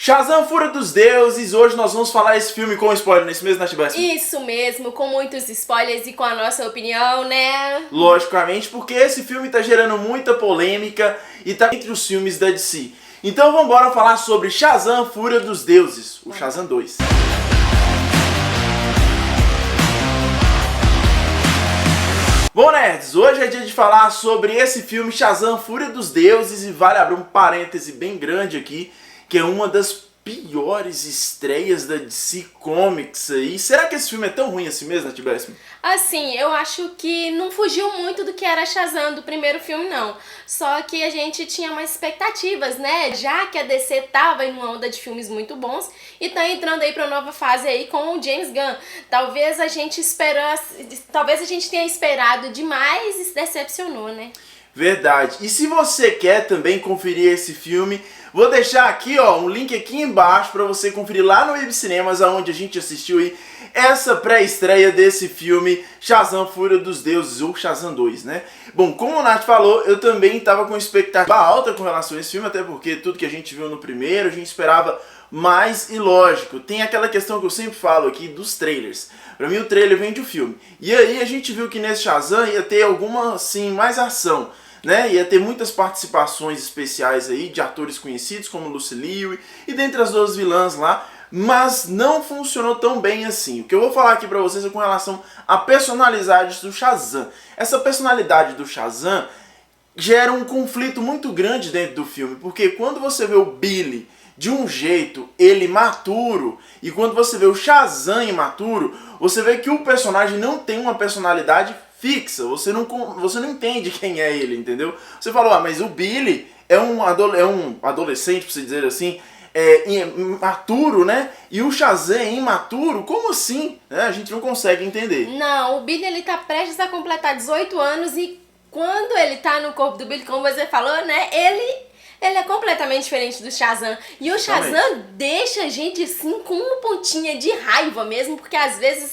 Shazam, Fúria dos Deuses, hoje nós vamos falar esse filme com spoiler, nesse mesmo, Nath Bessa? Isso mesmo, com muitos spoilers e com a nossa opinião, né? Logicamente, porque esse filme tá gerando muita polêmica e tá entre os filmes da DC. Então vamos embora falar sobre Shazam, Fúria dos Deuses, o Shazam 2. Bom, nerds, hoje é dia de falar sobre esse filme Shazam, Fúria dos Deuses, e vale abrir um parêntese bem grande aqui, que é uma das piores estreias da DC Comics aí. Será que esse filme é tão ruim assim mesmo, Nath Bessa? Assim, eu acho que não fugiu muito do que era Shazam do primeiro filme, não. Só que a gente tinha mais expectativas, né? Já que a DC tava em uma onda de filmes muito bons e tá entrando aí pra nova fase aí com o James Gunn. Talvez a gente tenha esperado demais e se decepcionou, né? Verdade. E se você quer também conferir esse filme, vou deixar aqui, ó, um link aqui embaixo para você conferir lá no Ibcinemas, onde a gente assistiu aí essa pré-estreia desse filme Shazam, Fúria dos Deuses, ou Shazam 2, né? Bom, como o Nath falou, eu também tava com expectativa alta com relação a esse filme, até porque tudo que a gente viu no primeiro, a gente esperava mais, e lógico, tem aquela questão que eu sempre falo aqui dos trailers. Pra mim o trailer vem do filme. E aí a gente viu que nesse Shazam ia ter alguma, assim, mais ação, né? Ia ter muitas participações especiais aí de atores conhecidos como Lucy Liu e dentre as duas vilãs lá, mas não funcionou tão bem assim. O que eu vou falar aqui pra vocês é com relação à personalidade do Shazam. Essa personalidade do Shazam gera um conflito muito grande dentro do filme, porque quando você vê o Billy de um jeito, ele maturo, e quando você vê o Shazam imaturo, você vê que o personagem não tem uma personalidade fixa, você não entende quem é ele, entendeu? Você fala, mas o Billy é um adolescente, pra você dizer assim, imaturo, né? E o Shazam é imaturo? Como assim? A gente não consegue entender. Não, o Billy ele tá prestes a completar 18 anos e quando ele tá no corpo do Billy, como você falou, né? Ele é completamente diferente do Shazam. E o Shazam deixa a gente assim com uma pontinha de raiva mesmo, porque às vezes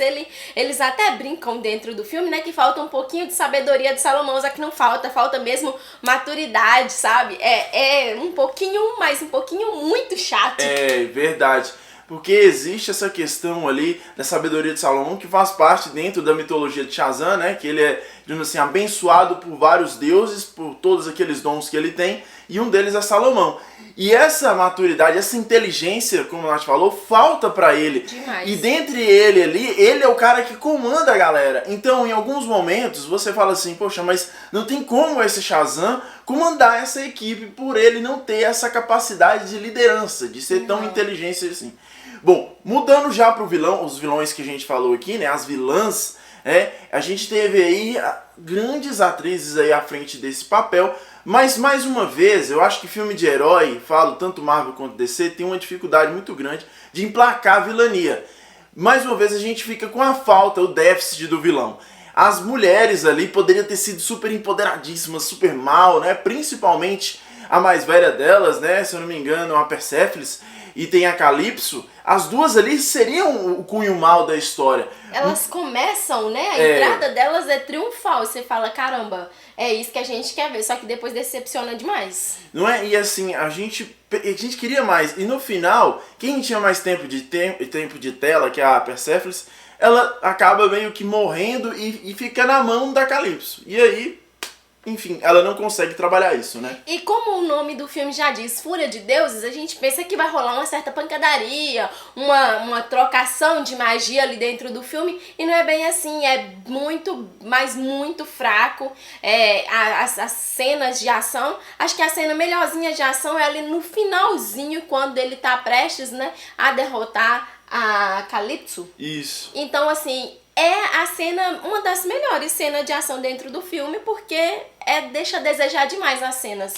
eles até brincam dentro do filme, né? Que falta um pouquinho de sabedoria de Salomão, só que não falta mesmo maturidade, sabe? É um pouquinho, mas um pouquinho muito chato. É verdade. Porque existe essa questão ali da sabedoria de Salomão que faz parte dentro da mitologia de Shazam, né? Que ele é, digamos assim, abençoado por vários deuses, por todos aqueles dons que ele tem, e um deles é Salomão. E essa maturidade, essa inteligência, como a Nath falou, falta pra ele. Demais. E dentre ele ali, ele é o cara que comanda a galera. Então, em alguns momentos, você fala assim, poxa, mas não tem como esse Shazam comandar essa equipe por ele não ter essa capacidade de liderança, de ser tão inteligente assim. Bom, mudando já pro vilão, os vilões que a gente falou aqui, né, as vilãs, a gente teve aí grandes atrizes aí à frente desse papel, mas mais uma vez, eu acho que filme de herói, falo tanto Marvel quanto DC, tem uma dificuldade muito grande de emplacar a vilania. Mais uma vez a gente fica com a falta, o déficit do vilão. As mulheres ali poderiam ter sido super empoderadíssimas, super mal, né, principalmente a mais velha delas, né, se eu não me engano, a Persépolis, e tem a Calypso, as duas ali seriam o cunho mal da história. Elas começam, né? A entrada delas é triunfal. Você fala, caramba, é isso que a gente quer ver. Só que depois decepciona demais. Não é? E assim, a gente queria mais. E no final, quem tinha mais tempo de tela, que é a Persépolis, ela acaba meio que morrendo e fica na mão da Calypso. E aí, enfim, ela não consegue trabalhar isso, né? E como o nome do filme já diz, Fúria de Deuses, a gente pensa que vai rolar uma certa pancadaria, uma trocação de magia ali dentro do filme, e não é bem assim, é muito, mas muito fraco. As cenas de ação, acho que a cena melhorzinha de ação é ali no finalzinho, quando ele tá prestes, né, a derrotar a Calypso. Isso. Então, assim, é a cena, uma das melhores cenas de ação dentro do filme, porque deixa a desejar demais as cenas.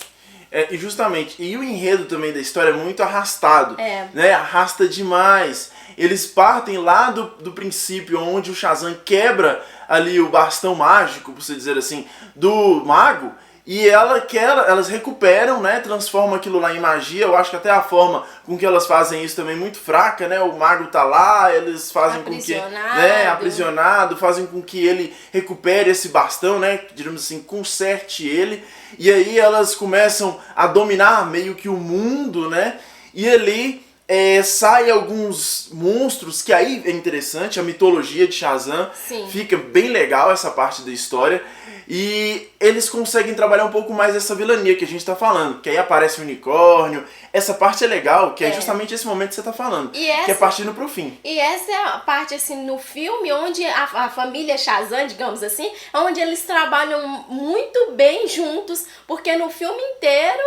E justamente, e o enredo também da história é muito arrastado, né? Arrasta demais. Eles partem lá do princípio onde o Shazam quebra ali o bastão mágico, por se dizer assim, do mago, e elas recuperam, né, transformam aquilo lá em magia. Eu acho que até a forma com que elas fazem isso também é muito fraca, né? O mago tá lá, eles fazem com que, né, aprisionado, fazem com que ele recupere esse bastão, né, digamos assim, conserte ele. E aí elas começam a dominar meio que o mundo, né? E ali sai alguns monstros, que aí é interessante, a mitologia de Shazam. Sim. Fica bem legal essa parte da história. E eles conseguem trabalhar um pouco mais essa vilania que a gente tá falando. Que aí aparece o unicórnio. Essa parte é legal, que é justamente esse momento que você tá falando. Que é partindo pro fim. E essa é a parte, assim, no filme, onde a família Shazam, digamos assim, é onde eles trabalham muito bem juntos. Porque no filme inteiro,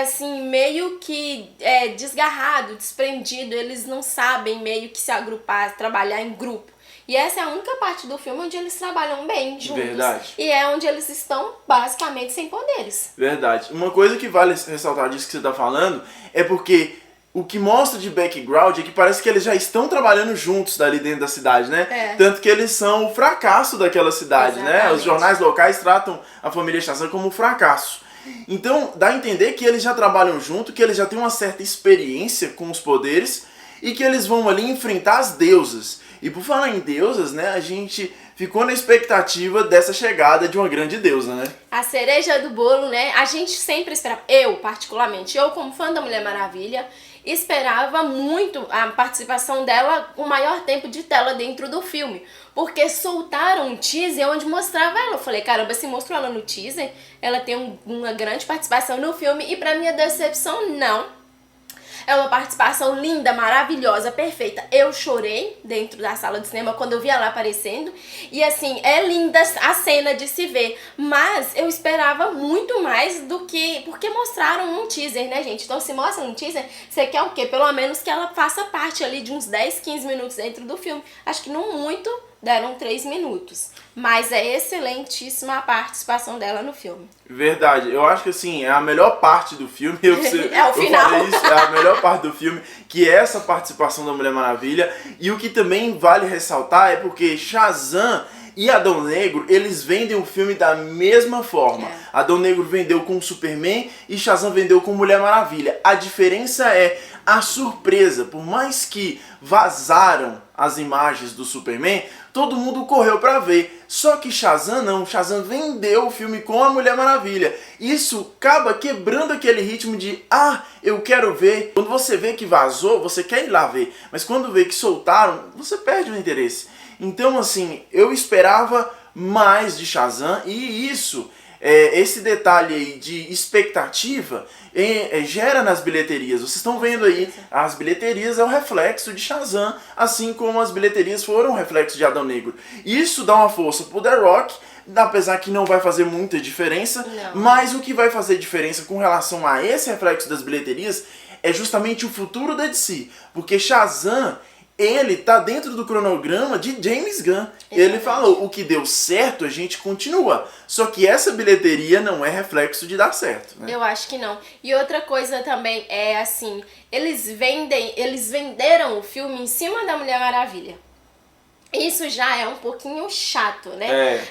assim, meio que desgarrado, desprendido. Eles não sabem meio que se agrupar, trabalhar em grupo. E essa é a única parte do filme onde eles trabalham bem juntos. Verdade. E é onde eles estão basicamente sem poderes. Verdade. Uma coisa que vale ressaltar disso que você tá falando é porque o que mostra de background é que parece que eles já estão trabalhando juntos dali dentro da cidade, né? Tanto que eles são o fracasso daquela cidade, né? Os jornais locais tratam a família Shazam como um fracasso. Então dá a entender que eles já trabalham junto, que eles já têm uma certa experiência com os poderes e que eles vão ali enfrentar as deusas. E por falar em deusas, né, a gente ficou na expectativa dessa chegada de uma grande deusa, né? A cereja do bolo, né? A gente sempre esperava, eu particularmente, eu como fã da Mulher Maravilha, esperava muito a participação dela, o maior tempo de tela dentro do filme. Porque soltaram um teaser onde mostrava ela. Eu falei, caramba, se mostrou ela no teaser, ela tem uma grande participação no filme. E pra minha decepção, não. É uma participação linda, maravilhosa, perfeita. Eu chorei dentro da sala de cinema quando eu vi ela aparecendo. E assim, é linda a cena de se ver. Mas eu esperava muito mais do que... Porque mostraram um teaser, né, gente? Então se mostra um teaser, você quer o quê? Pelo menos que ela faça parte ali de uns 10, 15 minutos dentro do filme. Acho que não muito, deram 3 minutos. Mas é excelentíssima a participação dela no filme. Verdade, eu acho que assim, é a melhor parte do filme. É o final. Eu falei isso, é a melhor parte do filme, que é essa participação da Mulher Maravilha. E o que também vale ressaltar é porque Shazam e Adão Negro, eles vendem o filme da mesma forma. Adão Negro vendeu com Superman e Shazam vendeu com Mulher Maravilha. A diferença é a surpresa. Por mais que vazaram as imagens do Superman, todo mundo correu pra ver. Só que Shazam não. Shazam vendeu o filme com a Mulher Maravilha. Isso acaba quebrando aquele ritmo de eu quero ver. Quando você vê que vazou, você quer ir lá ver. Mas quando vê que soltaram, você perde o interesse. Então, assim, eu esperava mais de Shazam e isso, esse detalhe aí de expectativa gera nas bilheterias. Vocês estão vendo aí, as bilheterias é o reflexo de Shazam, assim como as bilheterias foram o reflexo de Adão Negro. Isso dá uma força pro The Rock, apesar que não vai fazer muita diferença, mas o que vai fazer diferença com relação a esse reflexo das bilheterias é justamente o futuro da DC, porque Shazam, ele tá dentro do cronograma de James Gunn. Ele falou, o que deu certo a gente continua. Só que essa bilheteria não é reflexo de dar certo, né? Eu acho que não. E outra coisa também é assim, eles venderam o filme em cima da Mulher Maravilha. Isso já é um pouquinho chato, né?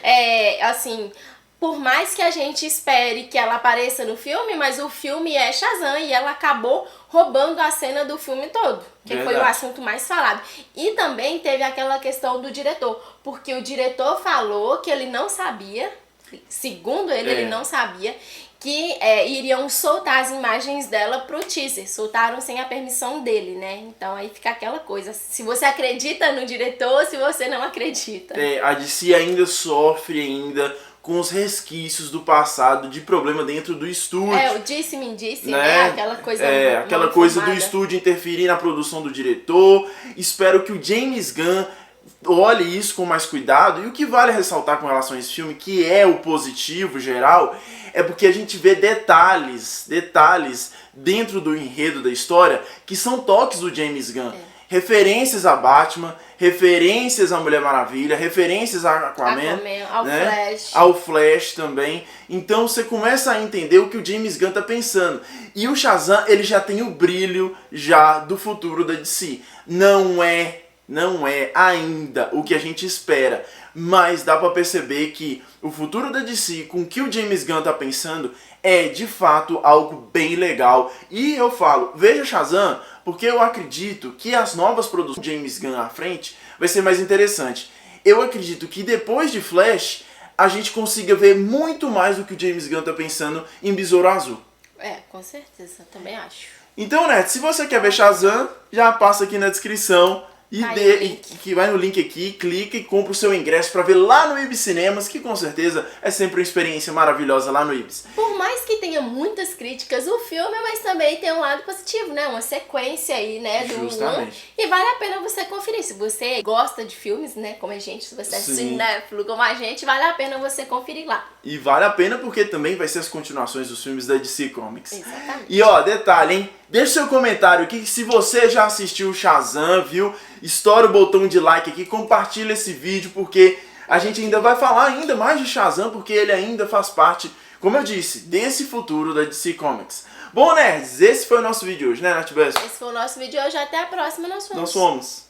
Assim, por mais que a gente espere que ela apareça no filme, mas o filme é Shazam e ela acabou roubando a cena do filme todo, que foi o assunto mais falado. E também teve aquela questão do diretor, porque o diretor falou que ele não sabia, segundo ele, ele não sabia, que iriam soltar as imagens dela pro teaser. Soltaram sem a permissão dele, né? Então aí fica aquela coisa, se você acredita no diretor, se você não acredita. A DC ainda sofre com os resquícios do passado de problema dentro do estúdio. O disse-me disse, né? Aquela coisa aquela coisa do estúdio interferir na produção do diretor. Espero que o James Gunn olhe isso com mais cuidado. E o que vale ressaltar com relação a esse filme, que é o positivo geral, é porque a gente vê detalhes dentro do enredo da história que são toques do James Gunn. Referências a Batman, referências à Mulher Maravilha, referências a Aquaman, ao Flash também. Então você começa a entender o que o James Gunn tá pensando. E o Shazam, ele já tem o brilho já do futuro da DC. Não é ainda o que a gente espera, mas dá pra perceber que o futuro da DC, com o que o James Gunn tá pensando, é de fato algo bem legal. E eu falo, veja Shazam, porque eu acredito que as novas produções de James Gunn à frente vai ser mais interessante. Eu acredito que depois de Flash, a gente consiga ver muito mais do que o James Gunn tá pensando em Besouro Azul. Com certeza, também acho. Então, né, se você quer ver Shazam, já passa aqui na descrição e que vai no link aqui, clica e compra o seu ingresso pra ver lá no Ibis Cinemas, que com certeza é sempre uma experiência maravilhosa lá no Ibis. Por mais que tenha muitas críticas o filme, mas também tem um lado positivo, né? Uma sequência aí, né? Justamente. E vale a pena você conferir. Se você gosta de filmes, né? Como a gente, se você é cinéfilo como a gente, vale a pena você conferir lá. E vale a pena porque também vai ser as continuações dos filmes da DC Comics. Exatamente. E ó, detalhe, hein? Deixa seu comentário aqui se você já assistiu o Shazam, viu? Estoura o botão de like aqui, compartilha esse vídeo, porque a gente ainda vai falar ainda mais de Shazam, porque ele ainda faz parte, como eu disse, desse futuro da DC Comics. Bom, nerds, esse foi o nosso vídeo hoje, né, Nath Bess? Esse foi o nosso vídeo hoje. Até a próxima. Nós fomos. Nós fomos.